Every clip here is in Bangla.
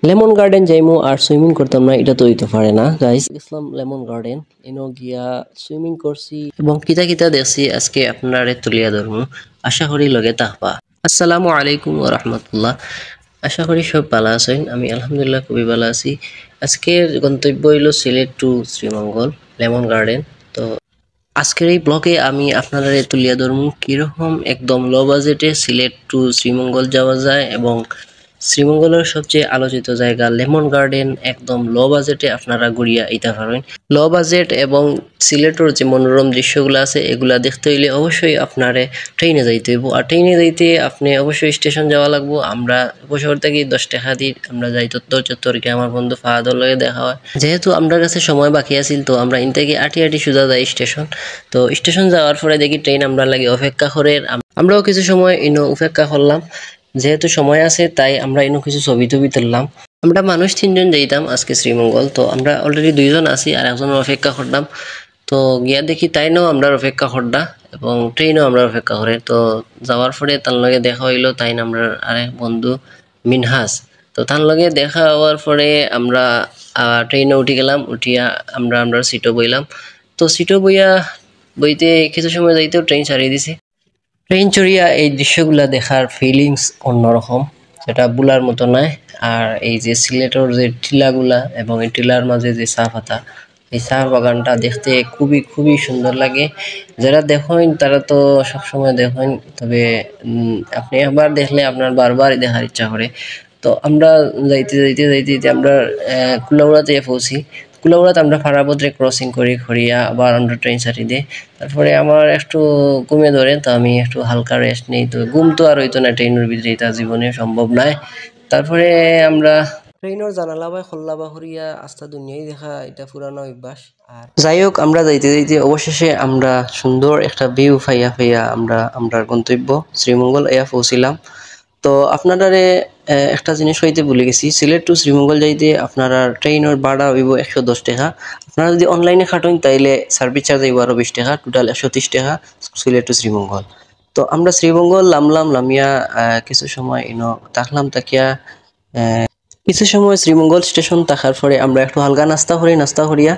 লেমন গার্ডেন যাইমু আর সুইমিং করতাম না, এটা তো হইতে পারে না গাইস। ইসলাম লেমন গার্ডেন এনো গিয়া সুইমিং করছি এবং কিতা কিতা দেখছি আজকে আপনারে তুলিয়া ধরমু। আশা করি লগে তাহবা। আসসালামু আলাইকুম ওয়া রাহমাতুল্লাহ। আশা করি সব ভালো আছেন, আমি আলহামদুলিল্লাহ খুবই ভালো আছি। আজকের গন্তব্য হইল Sylhet to Sreemangal lemon garden. তো আজকের এই ব্লগে আমি আপনাদের তুলিয়া ধরমু কিরকম একদম লো বাজেটে সিলেট টু শ্রীমঙ্গল যাওয়া যায় এবং শ্রীমঙ্গলের সবচেয়ে আলোচিত জায়গা লেমন গার্ডেন একদম লো বাজেটে আপনারা ঘুরিয়া আইতে পারেন। লো বাজেট এবং সিলেটের যে মনোরম দৃশ্যগুলো আছে এগুলা দেখতে হইলে অবশ্যই আপনারে ট্রেনে যাইতে হইব। আর ট্রেনে যাইতে আপনি অবশ্যই স্টেশন যাওয়া লাগবো। আমরা উপশহর থেকে 10 টাকা দিই আমরা যাই উত্তর চত্বরকে, আমার বন্ধু ফাহাদর লগে দেখা হয়। যেহেতু আমার কাছে সময় বাকি আছিল তো আমরা ইন থেকে আটি আটি সোজা যাই স্টেশন। তো স্টেশন যাওয়ার পরে দেখি ট্রেন আমরা লাগে অপেক্ষা করে, আমরাও কিছু সময় ইনো অপেক্ষা করলাম। যেহেতু সময় আছে তাই আমরা ইনো কিছু ছবি টবি তুললাম। আমরা মানুষ 3জন যাইতাম আজকে শ্রীমঙ্গল। তো আমরা অলরেডি 2জন আছি আর একজনের অপেক্ষা করলাম। তো গিয়া দেখি তাইনও আমরা অপেক্ষা করডা এবং ট্রেনও আমরা অপেক্ষা করে। তো যাওয়ার পরে তার লগে দেখা হইলো তাইন আমরা আরেক বন্ধু মিনহাস। তো তার লগে দেখা হওয়ার পরে আমরা ট্রেনে উঠে গেলাম। উঠিয়া আমরা সিটও বইলাম। তো সিটও বইতে কিছু সময় যাইতেও ট্রেন ছাড়িয়ে দিছে। ট্রেন চড়িয়া এই দৃশ্যগুলা দেখার ফিলিংস অন্যরকম, যেটা বুলার মতো নয়। আর এই যে সিলেটের যে টিলাগুলা এবং এই টিলার মাঝে যে চা পাতা, এই চা বাগানটা দেখতে খুবই খুবই সুন্দর লাগে। যারা দেখেন তারা তো সবসময় দেখেন, তবে আপনি একবার দেখলে আপনার বারবার দেখার ইচ্ছা করে। তো আমরা যাইতে যাইতে যাইতে যাইতে আমরা কুলাউড়াতে পৌঁছি। কুলাউড়াতে আমরা ফারাপত্রে ক্রসিং করি করিয়া আবার আমরা ট্রেন ছাড়ি দিই। তারপরে আমার একটু ঘুমে ধরে, তো আমি একটু হালকা রেস্ট নিই। তো ঘুম তো আর হইতো না ট্রেনের ভিতরে, এটা জীবনে সম্ভব নয়। তারপরে আমরা ট্রেনের জানালা বা খোল্লা বা হরিয়া আস্থা দুনিয়াই দেখা, এটা পুরানো অভ্যাস। আর যাই হোক, আমরা যাইতে যাইতে অবশেষে আমরা সুন্দর একটা ভিউ পাইয়া পাইয়া আমরা গন্তব্য শ্রীমঙ্গল এয়া পৌঁছিলাম। তো আপনারারে একটা জিনিস হইতে ভুলে গেছি, সিলেট টু শ্রীমঙ্গল যাইতে আপনারা ট্রেনের ভাড়া হইব 110 টাকা। আপনারা যদি অনলাইনে খাটেন তাইলে সার্ভিস চার্জ হইব আরো 20 টাকা, টোটাল 130 টাকা সিলেট টু শ্রীমঙ্গল। তো আমরা শ্রীমঙ্গল নামিয়া কিছু সময় থাকলাম। তাকিয়া কিছু সময় শ্রীমঙ্গল স্টেশন থাকার পরে আমরা একটু হালকা নাস্তা করিয়া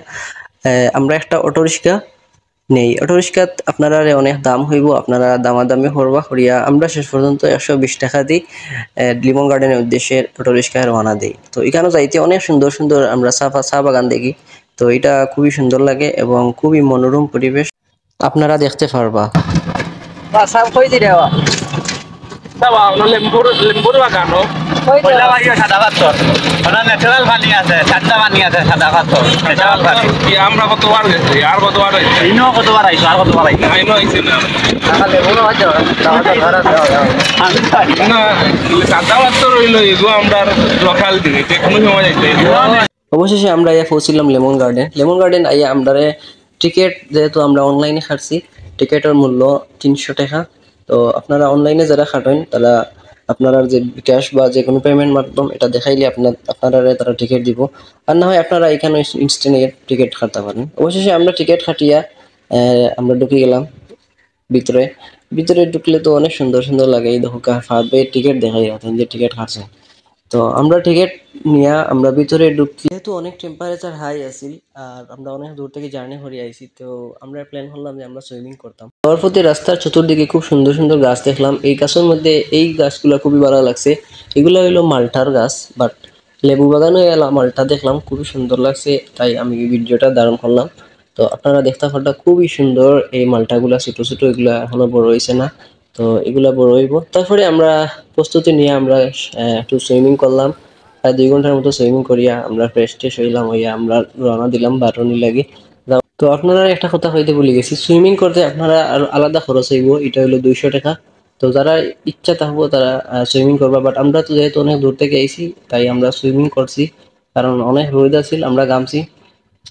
আমরা একটা অটোরিক্সা নেই। অটোরিক্সাত আপনারা অনেক দাম হইব, আপনারা দামাদামি করবা করিয়া আমরা শেষ পর্যন্ত 120 টাকা দিই লিমন গার্ডেনের উদ্দেশ্যে অটোরিক্সায় রওনা দিই। তো এখানেও যাইতে অনেক সুন্দর সুন্দর আমরা চা বাগান দেখি। তো এটা খুবই সুন্দর লাগে এবং খুবই মনোরম পরিবেশ আপনারা দেখতে পারবা। লেম্বুর বাগানো পয়লা বাড়ি সাদা পাথর, ওটা ন্যাচারাল পানি আছে, চারটা পানি আছে সাদা পাথর ন্যাচারাল পানি। আমরা কতবার গেছি, আর কতবার আইছি, ইনো কতবার আইছো, আর কতবার আইছো, ইনো আইছি না লেবুর আছে না সাদা পাথর হইলো এগো আমরা লোকাল দিকে যে কোনো সময় যাইতে। অবশেষে আমরা আইয়া পৌঁছিলাম লেমন গার্ডেন আইয়া আমরা টিকিট, যেহেতু আমরা অনলাইনে খাটছি, টিকিটের মূল্য 300 টাকা। তো আপনারা অনলাইনে যারা খাটেন তারা আপনারা যে ক্যাশ বা যে কোনো পেমেন্ট মাধ্যম এটা দেখাইলে আপনারা তারা টিকিট দিব। আর না হয় আপনারা এখানে ইনস্ট্যান্ট টিকিট কাটতে পারেন। অবশেষে আমরা টিকিট কাটিয়া আমরা ঢুকে গেলাম ভিতরে। ভিতরে ঢুকলে তো অনেক সুন্দর সুন্দর লাগে। এই দেখো ফাঁদে টিকিট দেখাই রাখেন যে টিকিট কাটছে। তো আমরা টিকিট নিয়ে আমরা ভিতরে ঢুকছি। যেহেতু অনেক টেম্পারেচার হাই আছিল আর আমরা অনেক দূর থেকে জার্নি করে আইছি, তো আমরা প্ল্যান করলাম যে আমরা সুইমিং করতাম। যাওয়ার পথে রাস্তার চতুর্দিকে খুব সুন্দর সুন্দর গাছ দেখলাম। এই গাছের মধ্যে এই গাছগুলো খুবই ভালো লাগছে। এগুলো হইলো মালটার গাছ, বাট লেবু বাগানে এলাম মালটা দেখলাম খুবই সুন্দর লাগছে, তাই আমি এই ভিডিওটা ধারণ করলাম। তো আপনারা দেখতে পারটা খুবই সুন্দর এই মালটাগুলা, ছোট ছোট, এগুলা এখনো বড় হয়েছে না। তো এগুলা বড় হইব। তারপরে আমরা প্রস্তুতি নিয়ে আমরা একটু সুইমিং করলাম। প্রায় 2 ঘন্টার মতো সুইমিং করিয়া আমরা ফ্রেশ ট্রেশ হইলাম, হইয়া আমরা রওনা দিলাম বারোনি লাগে। তো আপনারা একটা কথা হইতে ভুলে গেছি, সুইমিং করতে আপনারা আরো আলাদা খরচ হইব, এটা হলো 200 টাকা। তো যারা ইচ্ছা থাকবো তারা সুইমিং করবা, বাট আমরা তো যেহেতু অনেক দূর থেকে আইছি তাই আমরা সুইমিং করছি, কারণ অনেক রোদ আছিল, আমরা ঘামছি।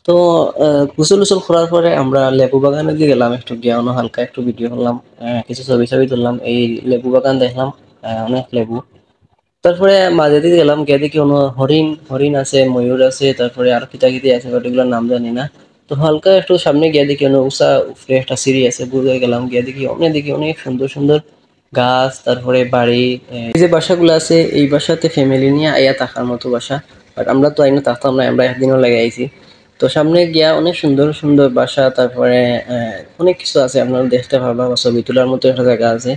তো গোসল উসল করার পরে আমরা লেবু বাগানে দিয়ে গেলাম, একটু গিয়ে হালকা একটু ভিডিও করলাম, কিছু ছবি তুললাম। এই লেবু বাগান দেখলাম, অনেক লেবু। তারপরে মাঝে দিয়ে গেলাম, গিয়ে দেখি কোনো হরিণ আছে, ময়ূর আছে, তারপরে আর কিতাকিতি আছে, বাট এগুলোর নাম জানি না। তো হালকা একটু সামনে গিয়ে দেখি উষা উপরে একটা সিঁড়ি আছে, বুঝে গেলাম। গিয়ে দেখি অনেক সুন্দর সুন্দর গাছ, তারপরে বাড়ি, এই যে বাসাগুলো আছে এই বাসাতে ফ্যামিলি নিয়ে আইয়া থাকার মতো বাসা। বাট আমরা তো আইনা থাকতাম না, আমরা একদিনও লাগে আইছি। তো সামনে গিয়া অনেক সুন্দর সুন্দর বাসা, তারপরে অনেক কিছু আছে, আপনারা দেখতে পারবা বা ছবি তোলার মতো একটা জায়গা আছে।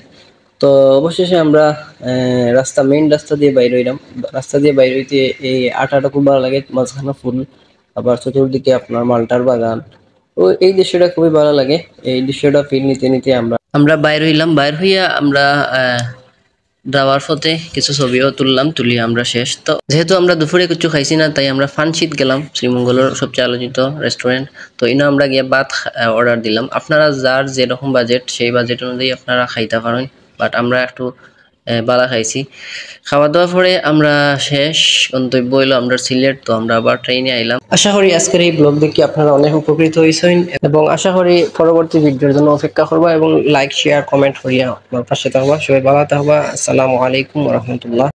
তো অবশেষে আমরা মেইন রাস্তা দিয়ে বাইর হইলাম। রাস্তা দিয়ে বাইর হইতে এই আটাটা খুব ভালো লাগে, মাঝখানে ফুল, আবার চতুর্দিকে আপনার মালটার বাগান। তো এই দৃশ্যটা খুবই ভালো লাগে। এই দৃশ্যটা ফিল নিতে নিতে আমরা বাইর হইলাম। বাইর হইয়া আমরা যাওয়ার পথে কিছু ছবিও তুলি আমরা শেষ। তো যেহেতু আমরা দুপুরে কিছু খাইছি না, তাই আমরা ফানশিট গেলাম, শ্রীমঙ্গলের সবচেয়ে আলোচিত রেস্টুরেন্ট। তো ইনো আমরা গিয়ে ভাত অর্ডার দিলাম। আপনারা যার যেরকম বাজেট সেই বাজেট অনুযায়ী আপনারা খাইতে পারেন, বাট আমরা একটু বালা খাইছি। খাওয়া দাওয়া পরে আমরা শেষ গন্তব্য হইলো আমরা সিলেট। তো আমরা আবার ট্রেনে আইলাম। আশা করি আজকের এই ব্লগ দেখে আপনারা অনেক উপকৃত হয়েছেন, এবং আশা করি পরবর্তী ভিডিওর জন্য অপেক্ষা করবা এবং লাইক শেয়ার কমেন্ট করিয়া আমার পাশে থাকবা। সবাই ভালো থাকবা। আসসালামু আলাইকুম ওয়া রাহমাতুল্লাহ।